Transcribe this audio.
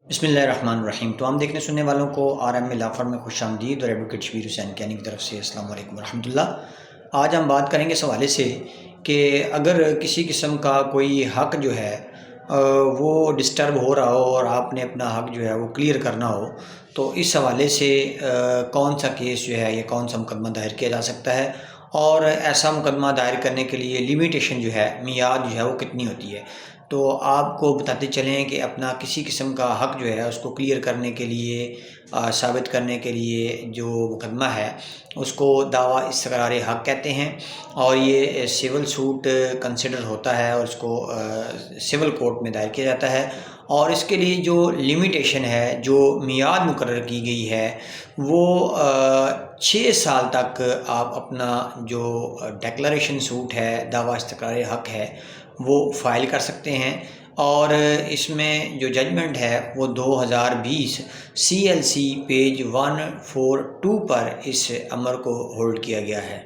بسم اللہ الرحمن الرحیم۔ تو ہم دیکھنے سننے والوں کو آر ایم لا فرم میں خوش آمدید اور ایڈوکیٹ شبیر حسین کیانی کی طرف سے السلام علیکم ورحمۃ اللہ۔ آج ہم بات کریں گے اس حوالے سے کہ اگر کسی قسم کا کوئی حق جو ہے وہ ڈسٹرب ہو رہا ہو اور آپ نے اپنا حق جو ہے وہ کلیئر کرنا ہو تو اس حوالے سے کون سا کیس جو ہے یا کون سا مقدمہ دائر کیا جا سکتا ہے، اور ایسا مقدمہ دائر کرنے کے لیے لیمیٹیشن جو ہے، میعاد جو ہے وہ کتنی ہوتی ہے۔ تو آپ کو بتاتے چلیں کہ اپنا کسی قسم کا حق جو ہے اس کو کلیئر کرنے کے لیے، ثابت کرنے کے لیے جو مقدمہ ہے اس کو دعویٰ استقرار حق کہتے ہیں، اور یہ سول سوٹ کنسیڈر ہوتا ہے اور اس کو سول کورٹ میں دائر کیا جاتا ہے، اور اس کے لیے جو لمیٹیشن ہے، جو میعاد مقرر کی گئی ہے وہ 6 سال تک آپ اپنا جو ڈیکلریشن سوٹ ہے، دعویٰ استقرار حق ہے، وہ فائل کر سکتے ہیں۔ اور اس میں جو ججمنٹ ہے وہ 2020 CLC پیج 142 پر اس امر کو ہولڈ کیا گیا ہے۔